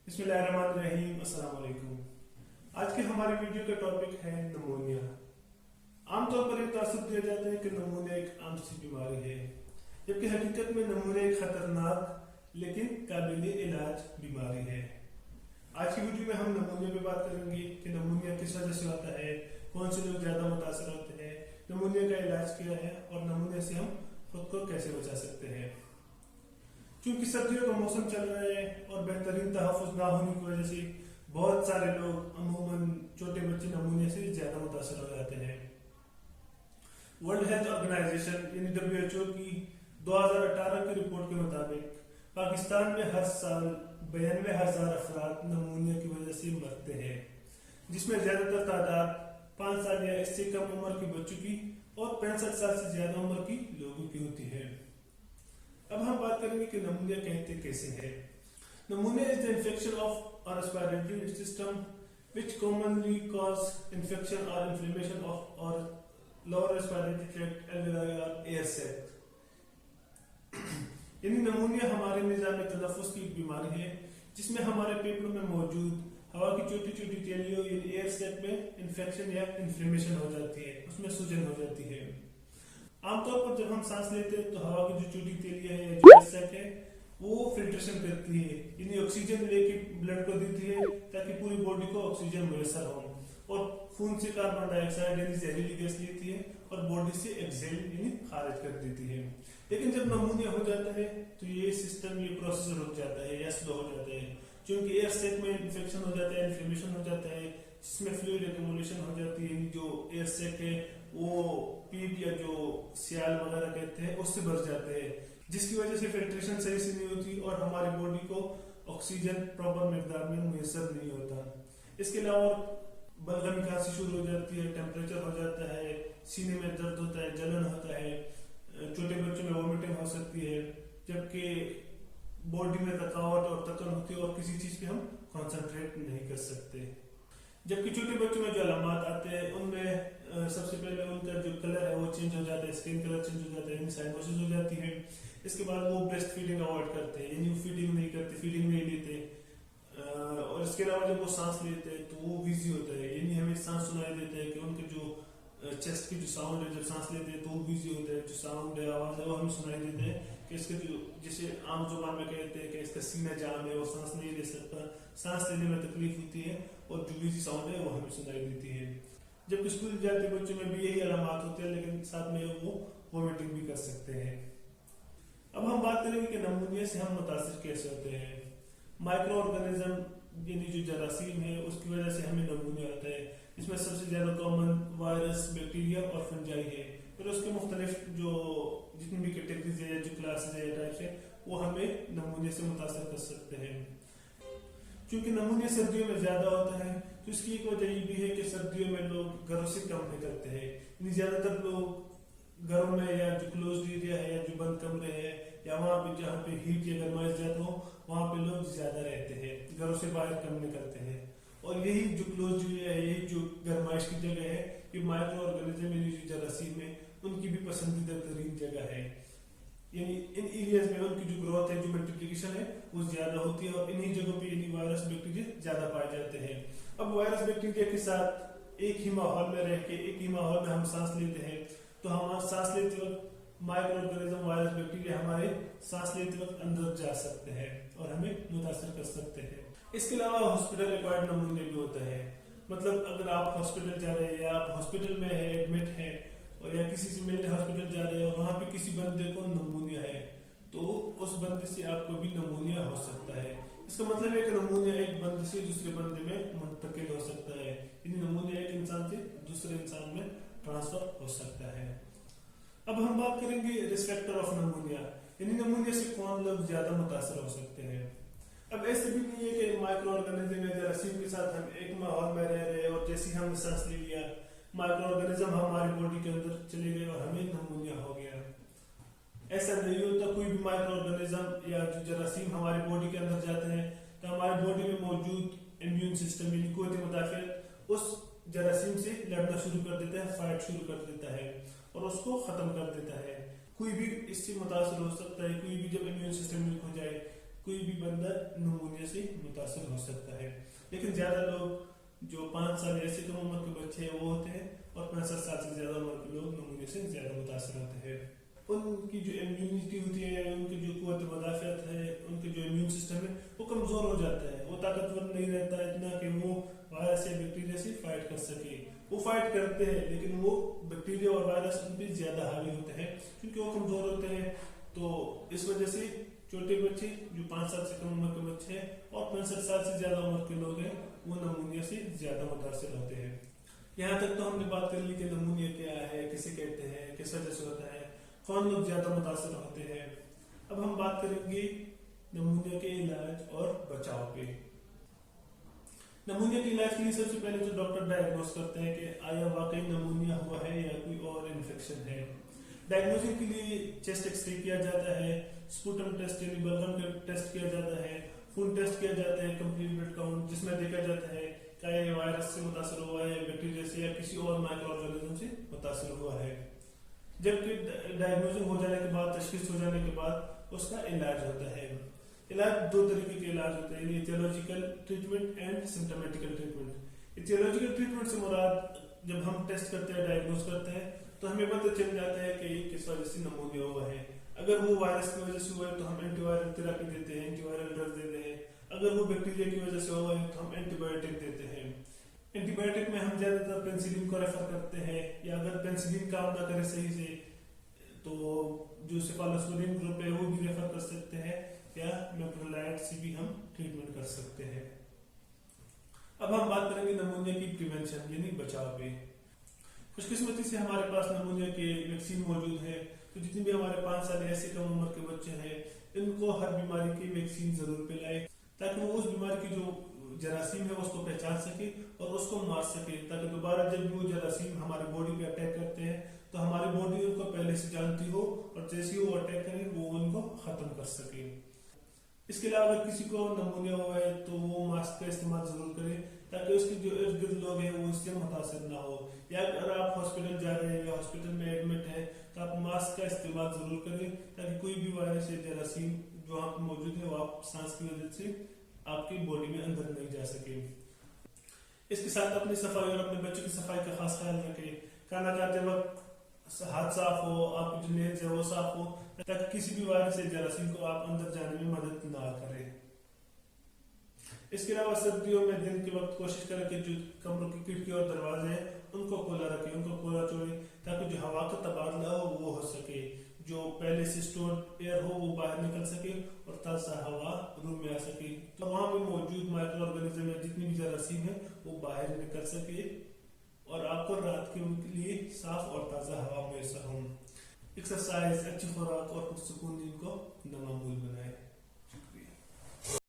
बिस्मिल्लाहिर्रहमानिर्रहीम। अस्सलाम वालेकुम। आज के हमारे वीडियो का टॉपिक है नमूनिया। आमतौर पर एक तासुब दिया जाता है कि नमूनिया एक आम सी बीमारी है, जबकि हकीकत में नमूनिया एक खतरनाक लेकिन काबिल इलाज बीमारी है। आज की वीडियो में हम नमूनिया पे बात करेंगे कि नमूनिया किस वजह से होता है, कौन से लोग ज्यादा मुतासर होते हैं, नमूनिया का इलाज क्या है और नमूनिया से हम खुद को कैसे बचा सकते हैं। क्योंकि सर्दियों का मौसम चल रहा है और बेहतरीन तहफ़्फ़ुज़ ना होने की वजह से बहुत सारे लोग अमूमन छोटे बच्चे नमूनिया से ज्यादा मुतासर हो जाते हैं। वर्ल्ड हेल्थ ऑर्गेनाइजेशन यानी WHO की 2018 की रिपोर्ट के मुताबिक पाकिस्तान में हर साल 92,000 अफराद नमूनिया की वजह से मरते हैं, जिसमें ज्यादातर तादाद 5 साल या इससे कम उम्र के बच्चों की और 65 साल से ज्यादा उम्र की लोगों की होती है। अब हम बात करेंगे कि नमूनिया कहते कैसे है। Pneumonia is the infection of our respiratory system which commonly cause infection or inflammation of or lower respiratory tract alveoli or air sac। यानी नमूनिया हमारे निज़ाम तनफ्फुस की बीमारी है जिसमें हमारे पेटों में मौजूद हवा की छोटी छोटी थैलियों यानी एयर सैक में इन्फेक्शन या इन्फ्लेमेशन हो जाती है, उसमें सूजन हो जाती है। आमतौर पर जब हम सांस लेते हैं तो हवा की जो छोटी थैलियां है या जो एयर सैक है वो फिल्ट्रेशन करती है, यानी ऑक्सीजन लेके ब्लड को देती है ताकि पूरी बॉडी को ऑक्सीजन मुयसर हो, और खून से कार्बन डाइऑक्साइड यानी जहरीली गैस लेती है और बॉडी से एक्सेल यानी खारिज कर देती है। लेकिन जब नमूनिया हो जाता है तो ये सिस्टम, ये प्रोसेस रुक जाता है या स्लो हो जाता है, क्योंकि एयर सैक में इन्फेक्शन हो जाता है, इन्फ्लेमेशन हो जाता है, जिसमें फ्लूइड एक्यूमुलेशन हो जाती है। जो एयर सैक है वो पीप या जो सियाल वगैरह कहते हैं उससे भर जाते हैं, जिसकी वजह से फिल्ट्रेशन सही से नहीं होती और हमारी बॉडी को ऑक्सीजन प्रॉपर मिकदार में मुयसर नहीं होता। इसके अलावा बलगम खांसी शुरू हो जाती है, टेम्परेचर हो जाता है, सीने में दर्द होता है, जलन होता है, छोटे बच्चों में वोमिटिंग हो सकती है, जबकि बॉडी में थकावट और थकन होती है और किसी चीज पे हम कॉन्सेंट्रेट नहीं कर सकते। जबकि छोटे बच्चों में जो अलामत आते हैं उनमें सबसे पहले उनका जो कलर है वो चेंज हो जाता है, स्किन कलर चेंज हो जाता है, साइनोसिस हो जाती है। इसके बाद वो ब्रेस्ट फीडिंग अवॉइड करते हैं, यानी फीडिंग नहीं करते, फीडिंग नहीं लेते, और इसके अलावा जब वो सांस लेते हैं तो वो विजी होता है, यानी हमें सांस सुनाई देता है कि उनके जो चेस्ट की जो साउंड है जब सांस लेते हैं तो वो विजी होता है, जो साउंड है आवाज है वो हमें सुनाई देते हैं कि इसका जो जिसे आम जुबान में कहते हैं कि इसका सीना जाम है, वो सांस नहीं ले सकता, सांस लेने में तकलीफ होती है और जो विजी साउंड है वो हमें सुनाई देती है। जबकि स्कूल जाते बच्चों में भी यही अलामत होते हैं, लेकिन साथ में वो वोमिटिंग भी कर सकते हैं। अब हम बात करेंगे कि नमूनिया से हम मुतासिर कैसे होते हैं। माइक्रो ऑर्गेनिज्म यानी जो जरासीम है उसकी वजह से हमें नमूनिया होता है। इसमें सबसे ज्यादा कॉमन वायरस, बैक्टीरिया और फंजाई है। फिर उसके मुख्तलिफ जो जितनी भी कैटेगरीज है, जो क्लासेस है, टाइप्स है, वो हमें नमूनिया से मुतासिर कर सकते हैं। क्योंकि नमूनिया सर्दियों में ज्यादा होता है तो इसकी एक वजह ये भी है कि सर्दियों में लोग घरों से कम निकलते हैं, यानी ज्यादातर लोग घरों में या जो क्लोज एरिया है या जो बंद कमरे हैं या वहाँ पे जहाँ पे हीट या गर्माइश ज्यादा हो वहाँ पे लोग ज्यादा रहते हैं, घरों से बाहर कम निकलते हैं। और यही जो क्लोज एरिया है, यही जो गर्माइश की जगह है, ये माइक्रो ऑर्गेनिज्म यानी जो जरासीम है उनकी भी पसंदीदा तरीन जगह है। यानी इन एरियाज में उनकी जो ग्रोथ है, जो मल्टीप्लिकेशन है वो ज्यादा होती है और इन्हीं जगहों पे यानी वायरस, बैक्टीरिया ज्यादा पाए जाते हैं। अब वायरस, बैक्टीरिया के साथ एक ही माहौल में रह के, एक ही माहौल में हम सांस लेते हैं तो हम सांस लेते वक्त माइक्रो ऑर्गेनिज्म, वायरस, बैक्टीरिया हमारे सांस लेते वक्त अंदर जा सकते हैं और हमें मुतासर कर सकते हैं। इसके अलावा हॉस्पिटल एक्वायर्ड नमूनिया भी होता है। मतलब अगर आप हॉस्पिटल जा रहे हैं या आप हॉस्पिटल में है, एडमिट है, और या किसी से मिलने हॉस्पिटल जा रहे हैं और वहां पे किसी बंदे को नमूनिया है तो उस बंदे से आपको भी नमूनिया हो सकता है। इसका मतलब है कि नमूनिया एक बंदे से दूसरे बंदे में मुंतकिल हो सकता है, यानी नमूनिया एक इंसान से दूसरे इंसान में ट्रांसफर हो सकता है। अब हम बात करेंगे रिस्क फैक्टर ऑफ नमूनिया, यानी नमूनिया से कौन लोग ज्यादा मुतासर हो सकते हैं। अब ऐसे भी नहीं है कि माइक्रो ऑर्गेनिज्म या जरासीम के साथ हम एक माहौल में रह रहे और जैसे हम सांस ले लिया माइक्रो ऑर्गेनिज्म हमारी बॉडी के अंदर चले गए और हमें नमूनिया हो गया। ऐसा नहीं होता। कोई भी माइक्रो ऑर्गेनिज्म या जो जरासीम हमारी बॉडी के अंदर जाते हैं तो हमारी बॉडी में मौजूद इम्यून सिस्टम यानी कुव्वत मुदाफियत उस जरासीम से लड़ना शुरू कर देता है, फाइट शुरू कर देता है और उसको खत्म कर देता है। कोई भी इससे मुतासर हो सकता है, कोई भी जब इम्यून सिस्टम वीक हो जाए, कोई भी बंदा नमूनिया से मुतासर हो सकता है। लेकिन ज्यादा लोग जो 5 साल या इससे कम उम्र के बच्चे हैं वो होते हैं, और 65 साल से ज्यादा उम्र के लोग नमूनिया से ज्यादा मुतासर होते हैं। उनकी जो इम्यूनिटी होती है, उनकी जो कुव्वत मुदाफ़ियत है, उनके जो इम्यून सिस्टम है वो कमजोर हो जाता है, वो ताकतवर नहीं रहता इतना कि वो वायरस या बैक्टीरिया से फाइट कर सके। वो फाइट करते हैं लेकिन वो बैक्टीरिया और वायरस उन पर ज्यादा हावी होते हैं क्योंकि वो कमजोर होते हैं। तो इस वजह से छोटे बच्चे जो 5 साल से कम उम्र के बच्चे हैं और 65 साल से ज्यादा उम्र के लोग हैं वो नमूनिया से ज्यादा मुतासर होते हैं। यहाँ तक तो हमने बात कर ली कि नमूनिया क्या है, किसे कहते हैं, किस वजह से होता है, कौन लोग ज्यादा मुतासर होते हैं। अब हम बात करेंगे नमूनिया के इलाज और बचाव पे। नमूनिया के इलाज के लिए सबसे पहले तो डॉक्टर डायग्नोस करते हैं कि आया वाकई नमूनिया हुआ है या कोई और इन्फेक्शन है। डायग्नोसिस के लिए चेस्ट एक्सरे किया जाता है, स्पूटम टेस्ट यानी बलगम टेस्ट किया जाता है, खून टेस्ट किया जाता है, कंप्लीट ब्लड काउंट जिसमें देखा जाता है क्या ये वायरस से मुतासर हुआ है, बैक्टीरिया से या किसी और माइक्रो ऑर्गेनिज्म से मुतासर हुआ है। जबकि डायग्नोसिस हो जाने के बाद, तशखीस हो जाने के बाद उसका इलाज होता है। इलाज 2 तरीके के इलाज होते हैं, etiological treatment and symptomatical treatment. Etiological treatment से मुराद जब हम टेस्ट करते हैं, डायग्नोस करते हैं तो हमें पता चल जाता है कि किस वजह से नमूनिया हुआ है। अगर वो वायरस की वजह से हुआ है तो हम एंटीवायरल थेरेपी देते हैं, एंटीवायरल ड्रग देते हैं। अगर वो बैक्टीरिया की वजह से हुआ है तो हम एंटीबायोटिक देते हैं। एंटीबायोटिक में हम ज्यादातर पेनिसिलिन को रेफर करते हैं, या अगर पेनिसिलिन काम ना करे सही से तो जो सेफालोस्पोरिन ग्रुप है वो भी रेफर कर सकते हैं, या मेप्रोलाइड से भी हम ट्रीटमेंट कर सकते हैं। अब हम बात करेंगे नमूनिया की प्रिवेंशन यानी बचाव पे। खुशकिस्मती से हमारे पास नमूनिया के वैक्सीन मौजूद है, तो जितने भी हमारे 5 साल ऐसे कम उम्र के बच्चे हैं इनको हर बीमारी की वैक्सीन जरूर पिलाएं, ताकि वो उस बीमारी की जो जरासीम है उसको पहचान सके और उसको मार सके, ताकि दोबारा जब भी वो जरासीम हमारे बॉडी पे अटैक करते हैं तो हमारी बॉडी उनको पहले से जानती हो और जैसे ही वो अटैक करे वो उनको खत्म कर सके। इसके अलावा अगर किसी को नमूनिया हुआ है तो वो मास्क का इस्तेमाल जरूर करे, ताकि उसके जो इर्द गिर्द लोग हैं वो इससे मुतासर ना हो। या अगर आप हॉस्पिटल जा रहे हैं या हॉस्पिटल में एडमिट है तो आप मास्क का इस्तेमाल जरूर करें, ताकि कोई भी वायरस या जरासीम जो आप मौजूद है वो आप सांस की वजह से आपकी बॉडी में अंदर नहीं जा सके। इसके साथ अपनी सफाई और अपने बच्चों की सफाई का खास ख्याल रखें। खाना खाते वक्त हाथ साफ हो, आपकी जो नेल्स है वो साफ हो, ताकि किसी भी वायरस या जरासीम को आप अंदर जाने में मदद ना करें। इसके अलावा सर्दियों में दिन के वक्त कोशिश करें कि जो कमरों की खिड़की और दरवाजे हैं उनको खोला रखें, उनको खोला छोड़ें, ताकि जो हवा का तबादला हो वो हो सके, जो पहले से स्टोर एयर हो वो बाहर निकल सके और ताज़ा हवा रूम में आ सके, तो वहां पे मौजूद माइक्रो ऑर्गेनिज्म या जितनी भी जरासीम है वो बाहर निकल सके और आपको रात के लिए साफ और ताज़ा हवा मैसर हो। एक्सरसाइज, अच्छी खुराक और पुरसुकून